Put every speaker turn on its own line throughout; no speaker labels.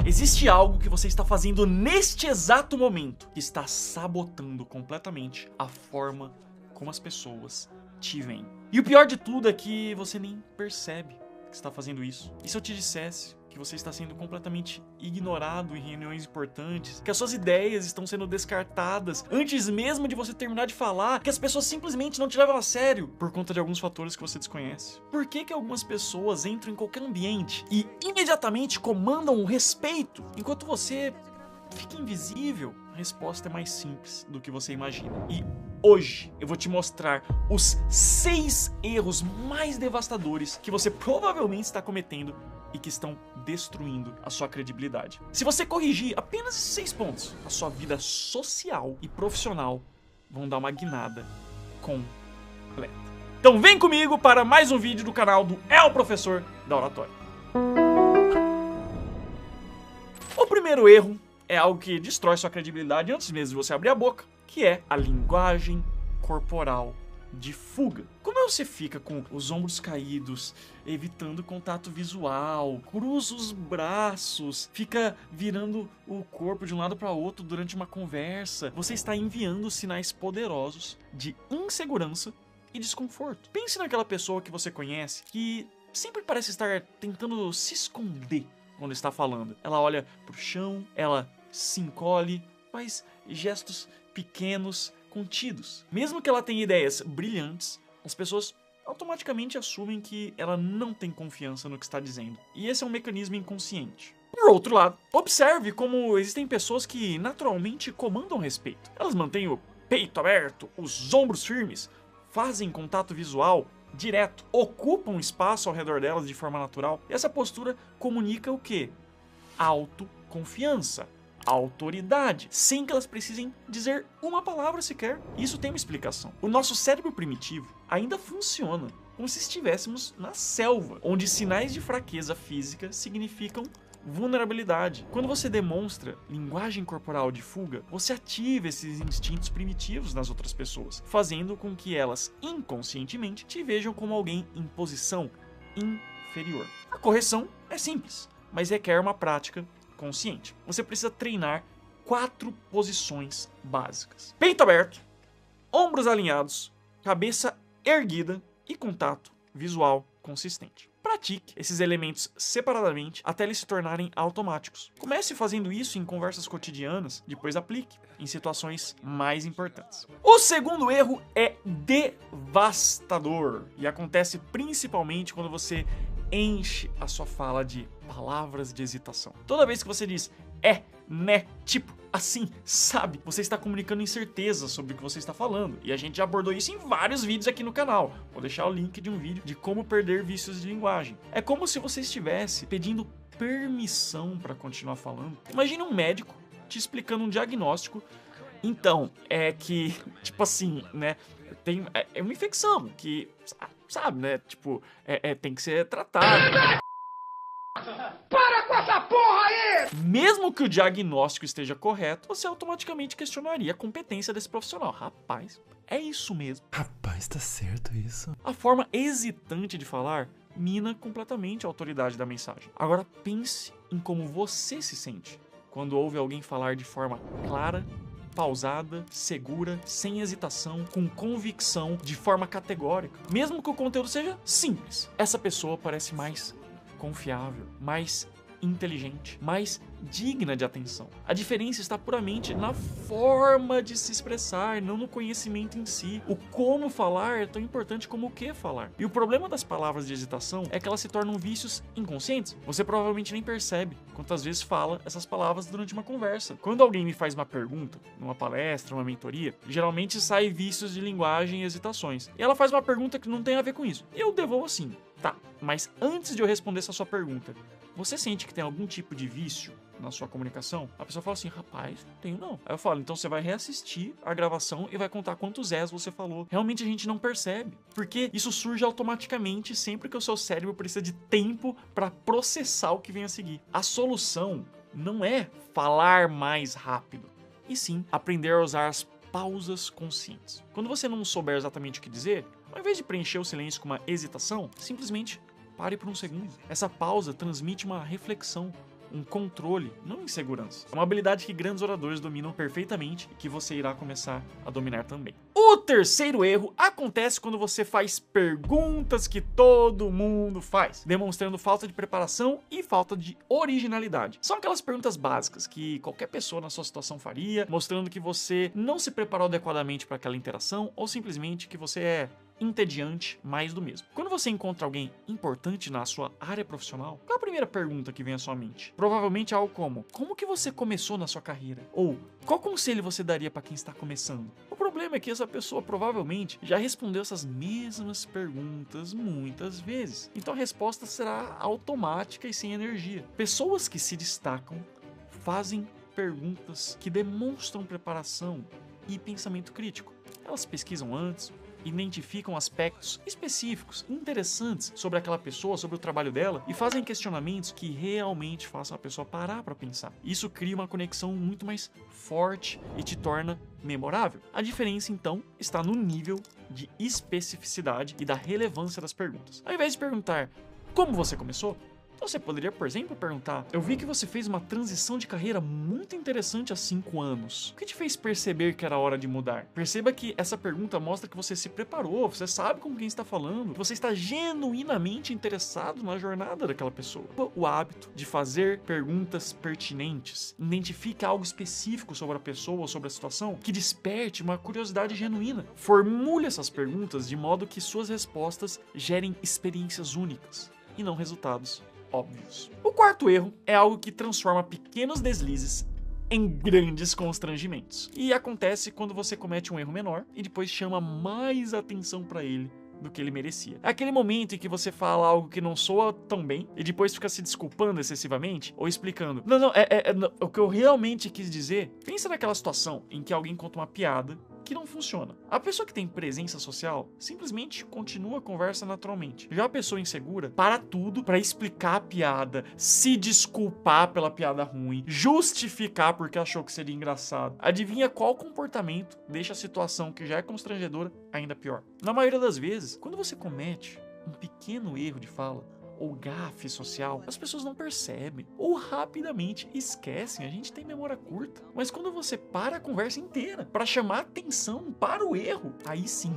Existe algo que você está fazendo neste exato momento que está sabotando completamente a forma como as pessoas te veem. E o pior de tudo é que você nem percebe que está fazendo isso. E se eu te dissesse que você está sendo completamente ignorado em reuniões importantes, que as suas ideias estão sendo descartadas antes mesmo de você terminar de falar, que as pessoas simplesmente não te levam a sério por conta de alguns fatores que você desconhece? Por que que algumas pessoas entram em qualquer ambiente e imediatamente comandam o respeito, enquanto você fica invisível? A resposta é mais simples do que você imagina. E hoje eu vou te mostrar os 6 erros mais devastadores que você provavelmente está cometendo e que estão destruindo a sua credibilidade. Se você corrigir apenas esses 6 pontos, a sua vida social e profissional vão dar uma guinada completa. Então vem comigo para mais um vídeo do canal do É o Professor da Oratória. O primeiro erro é algo que destrói sua credibilidade antes mesmo de você abrir a boca, que é a linguagem corporal de fuga. Como você fica com os ombros caídos, evitando contato visual, cruza os braços, fica virando o corpo de um lado para outro durante uma conversa, você está enviando sinais poderosos de insegurança e desconforto. Pense naquela pessoa que você conhece que sempre parece estar tentando se esconder quando está falando. Ela olha pro chão, ela se encolhe, faz gestos pequenos, contidos. Mesmo que ela tenha ideias brilhantes, as pessoas automaticamente assumem que ela não tem confiança no que está dizendo. E esse é um mecanismo inconsciente. Por outro lado, observe como existem pessoas que naturalmente comandam respeito. Elas mantêm o peito aberto, os ombros firmes, fazem contato visual direto, ocupam espaço ao redor delas de forma natural. E essa postura comunica o quê? Autoconfiança, autoridade, sem que elas precisem dizer uma palavra sequer. Isso tem uma explicação. O nosso cérebro primitivo ainda funciona como se estivéssemos na selva, onde sinais de fraqueza física significam vulnerabilidade. Quando você demonstra linguagem corporal de fuga, você ativa esses instintos primitivos nas outras pessoas, fazendo com que elas inconscientemente te vejam como alguém em posição inferior. A correção é simples, mas requer uma prática consciente. Você precisa treinar 4 posições básicas: peito aberto, ombros alinhados, cabeça erguida e contato visual consistente. Pratique esses elementos separadamente até eles se tornarem automáticos. Comece fazendo isso em conversas cotidianas, depois aplique em situações mais importantes. O segundo erro é devastador e acontece principalmente quando você enche a sua fala de palavras de hesitação. Toda vez que você diz né, tipo, assim, sabe, você está comunicando incerteza sobre o que você está falando. E a gente já abordou isso em vários vídeos aqui no canal. Vou deixar o link de um vídeo de como perder vícios de linguagem. É como se você estivesse pedindo permissão para continuar falando. Imagine um médico te explicando um diagnóstico. Então, é que, tipo assim, né, é uma infecção que, sabe, né, tipo, tem que ser tratada.
Para com essa porra aí!
Mesmo que o diagnóstico esteja correto, você automaticamente questionaria a competência desse profissional. Rapaz, é isso mesmo.
Rapaz, tá certo isso?
A forma hesitante de falar mina completamente a autoridade da mensagem. Agora pense em como você se sente quando ouve alguém falar de forma clara, pausada, segura, sem hesitação, com convicção, de forma categórica. Mesmo que o conteúdo seja simples, essa pessoa parece mais confiável, mais inteligente, mais digna de atenção. A diferença está puramente na forma de se expressar, não no conhecimento em si. O como falar é tão importante como o que falar. E o problema das palavras de hesitação é que elas se tornam vícios inconscientes. Você provavelmente nem percebe quantas vezes fala essas palavras durante uma conversa. Quando alguém me faz uma pergunta, numa palestra, uma mentoria, geralmente sai vícios de linguagem e hesitações. E ela faz uma pergunta que não tem a ver com isso. E eu devolvo assim: tá, mas antes de eu responder essa sua pergunta, você sente que tem algum tipo de vício na sua comunicação? A pessoa fala assim: rapaz, não tenho não. Aí eu falo: então você vai reassistir a gravação e vai contar quantos você falou. Realmente a gente não percebe, porque isso surge automaticamente sempre que o seu cérebro precisa de tempo para processar o que vem a seguir. A solução não é falar mais rápido, e sim aprender a usar as pausas conscientes. Quando você não souber exatamente o que dizer, ao invés de preencher o silêncio com uma hesitação, simplesmente pare por um segundo. Essa pausa transmite uma reflexão, um controle, não insegurança. É uma habilidade que grandes oradores dominam perfeitamente e que você irá começar a dominar também. O terceiro erro acontece quando você faz perguntas que todo mundo faz, demonstrando falta de preparação e falta de originalidade. São aquelas perguntas básicas que qualquer pessoa na sua situação faria, mostrando que você não se preparou adequadamente para aquela interação ou simplesmente que você é entediante, mais do mesmo. Quando você encontra alguém importante na sua área profissional, qual a primeira pergunta que vem à sua mente? Provavelmente algo como que você começou na sua carreira? Ou qual conselho você daria para quem está começando? O problema é que essa pessoa provavelmente já respondeu essas mesmas perguntas muitas vezes. Então a resposta será automática e sem energia. Pessoas que se destacam fazem perguntas que demonstram preparação e pensamento crítico. Elas pesquisam antes, identificam aspectos específicos, interessantes sobre aquela pessoa, sobre o trabalho dela e fazem questionamentos que realmente façam a pessoa parar para pensar. Isso cria uma conexão muito mais forte e te torna memorável. A diferença, então, está no nível de especificidade e da relevância das perguntas. Ao invés de perguntar como você começou, você poderia, por exemplo, perguntar: eu vi que você fez uma transição de carreira muito interessante há 5 anos. O que te fez perceber que era hora de mudar? Perceba que essa pergunta mostra que você se preparou, você sabe com quem está falando, você está genuinamente interessado na jornada daquela pessoa. O hábito de fazer perguntas pertinentes identifica algo específico sobre a pessoa ou sobre a situação que desperte uma curiosidade genuína. Formule essas perguntas de modo que suas respostas gerem experiências únicas e não resultados óbvios. O quarto erro é algo que transforma pequenos deslizes em grandes constrangimentos. E acontece quando você comete um erro menor e depois chama mais atenção para ele do que ele merecia. É aquele momento em que você fala algo que não soa tão bem e depois fica se desculpando excessivamente ou explicando: não, o que eu realmente quis dizer. Pensa naquela situação em que alguém conta uma piada que não funciona. A pessoa que tem presença social simplesmente continua a conversa naturalmente. Já a pessoa insegura para tudo para explicar a piada, se desculpar pela piada ruim, justificar porque achou que seria engraçado. Adivinha qual comportamento deixa a situação que já é constrangedora ainda pior? Na maioria das vezes, quando você comete um pequeno erro de fala ou gafe social, as pessoas não percebem ou rapidamente esquecem. A gente tem memória curta. Mas quando você para a conversa inteira para chamar atenção para o erro, aí sim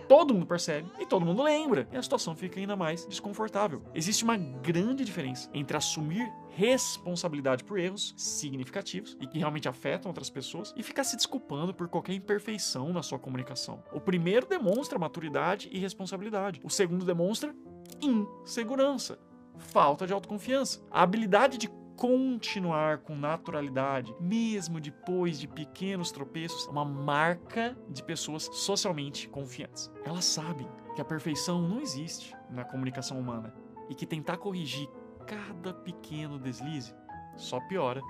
todo mundo percebe e todo mundo lembra, e a situação fica ainda mais desconfortável. Existe uma grande diferença entre assumir responsabilidade por erros significativos e que realmente afetam outras pessoas e ficar se desculpando por qualquer imperfeição na sua comunicação. O primeiro demonstra maturidade e responsabilidade. O segundo demonstra insegurança, falta de autoconfiança. A habilidade de continuar com naturalidade, mesmo depois de pequenos tropeços, é uma marca de pessoas socialmente confiantes. Elas sabem que a perfeição não existe na comunicação humana e que tentar corrigir cada pequeno deslize só piora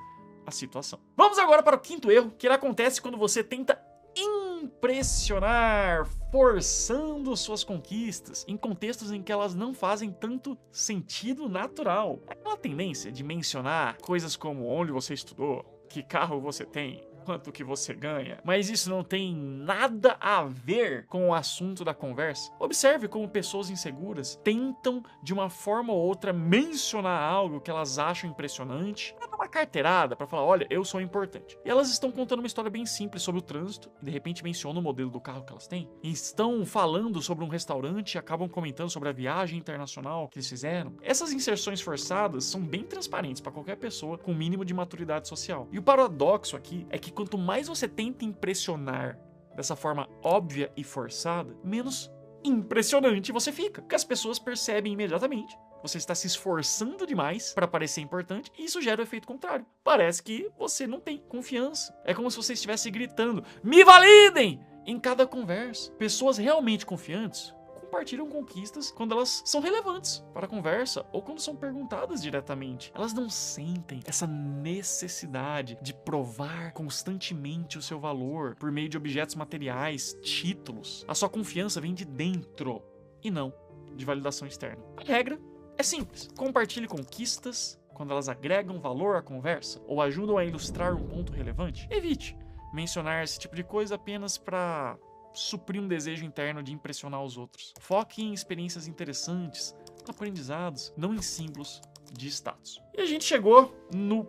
a situação. Vamos agora para o quinto erro, que ele acontece quando você tenta impressionar, forçando suas conquistas em contextos em que elas não fazem tanto sentido natural. É aquela tendência de mencionar coisas como onde você estudou, que carro você tem, quanto que você ganha, mas isso não tem nada a ver com o assunto da conversa. Observe como pessoas inseguras tentam de uma forma ou outra mencionar algo que elas acham impressionante, para dar uma carteirada, para falar: olha, eu sou importante. E elas estão contando uma história bem simples sobre o trânsito e de repente mencionam o modelo do carro que elas têm, e estão falando sobre um restaurante e acabam comentando sobre a viagem internacional que eles fizeram. Essas inserções forçadas são bem transparentes para qualquer pessoa com o mínimo de maturidade social. E o paradoxo aqui é que quanto mais você tenta impressionar dessa forma óbvia e forçada, menos impressionante você fica. Porque as pessoas percebem imediatamente. Você está se esforçando demais para parecer importante e isso gera o efeito contrário. Parece que você não tem confiança. É como se você estivesse gritando: me validem! Em cada conversa. Pessoas realmente confiantes compartilham conquistas quando elas são relevantes para a conversa ou quando são perguntadas diretamente. Elas não sentem essa necessidade de provar constantemente o seu valor por meio de objetos materiais, títulos. A sua confiança vem de dentro e não de validação externa. A regra é simples: compartilhe conquistas quando elas agregam valor à conversa ou ajudam a ilustrar um ponto relevante. Evite mencionar esse tipo de coisa apenas para suprir um desejo interno de impressionar os outros. Foque em experiências interessantes, aprendizados, não em símbolos de status. E a gente chegou no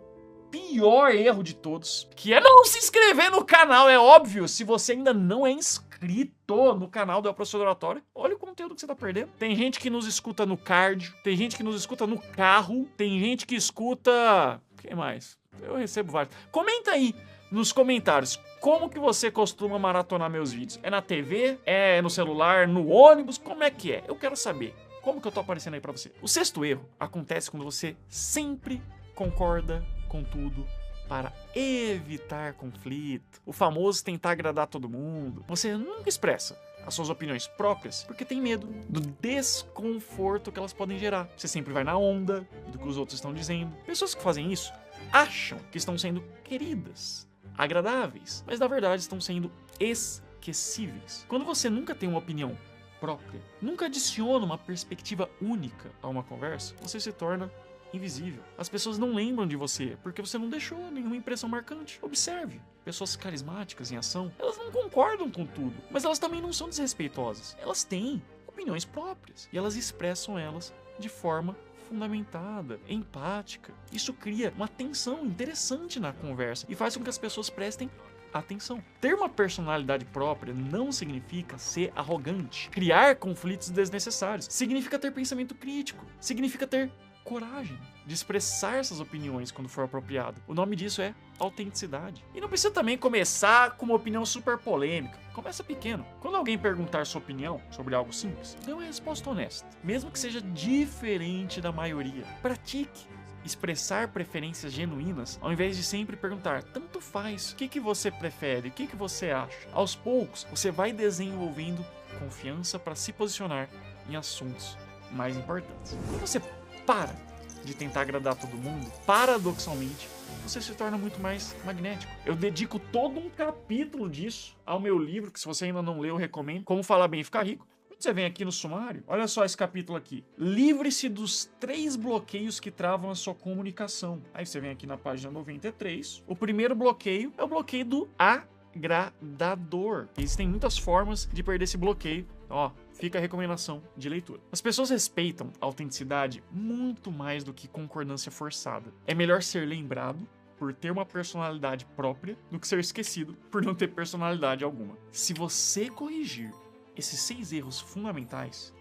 pior erro de todos, que é não se inscrever no canal. É óbvio, se você ainda não é inscrito no canal do El Professor do Oratório, olha o conteúdo que você tá perdendo. Tem gente que nos escuta no cardio, tem gente que nos escuta no carro, tem gente que escuta... Quem mais? Eu recebo vários. Comenta aí nos comentários como que você costuma maratonar meus vídeos. É na TV? É no celular? No ônibus? Como é que é? Eu quero saber. Como que eu tô aparecendo aí pra você? O sexto erro acontece quando você sempre concorda com tudo para evitar conflito. O famoso tentar agradar todo mundo. Você nunca expressa as suas opiniões próprias porque tem medo do desconforto que elas podem gerar. Você sempre vai na onda do que os outros estão dizendo. Pessoas que fazem isso acham que estão sendo queridas, agradáveis, mas na verdade estão sendo esquecíveis. Quando você nunca tem uma opinião própria, nunca adiciona uma perspectiva única a uma conversa, você se torna invisível. As pessoas não lembram de você porque você não deixou nenhuma impressão marcante. Observe, pessoas carismáticas em ação, elas não concordam com tudo, mas elas também não são desrespeitosas. Elas têm opiniões próprias e elas expressam elas de forma fundamentada, empática. Isso cria uma tensão interessante na conversa e faz com que as pessoas prestem atenção. Ter uma personalidade própria não significa ser arrogante. Criar conflitos desnecessários significa ter pensamento crítico, significa ter coragem de expressar essas opiniões quando for apropriado. O nome disso é autenticidade. E não precisa também começar com uma opinião super polêmica. Começa pequeno. Quando alguém perguntar sua opinião sobre algo simples, dê uma resposta honesta, mesmo que seja diferente da maioria. Pratique expressar preferências genuínas, ao invés de sempre perguntar, tanto faz, o que você prefere, o que você acha? Aos poucos, você vai desenvolvendo confiança para se posicionar em assuntos mais importantes. Quando você para de tentar agradar todo mundo, paradoxalmente, você se torna muito mais magnético. Eu dedico todo um capítulo disso ao meu livro, que se você ainda não leu, eu recomendo, Como Falar Bem e Ficar Rico. Quando você vem aqui no sumário, olha só esse capítulo aqui. Livre-se dos 3 bloqueios que travam a sua comunicação. Aí você vem aqui na página 93. O primeiro bloqueio é o bloqueio do agradador. Existem muitas formas de perder esse bloqueio. Ó, fica a recomendação de leitura. As pessoas respeitam a autenticidade muito mais do que concordância forçada. É melhor ser lembrado por ter uma personalidade própria do que ser esquecido por não ter personalidade alguma. Se você corrigir esses 6 erros fundamentais,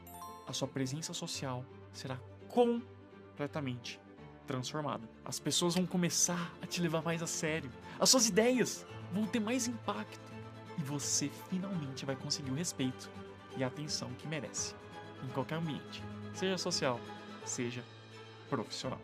a sua presença social será completamente transformada. As pessoas vão começar a te levar mais a sério. As suas ideias vão ter mais impacto. E você finalmente vai conseguir o respeito e a atenção que merece em qualquer ambiente, seja social, seja profissional.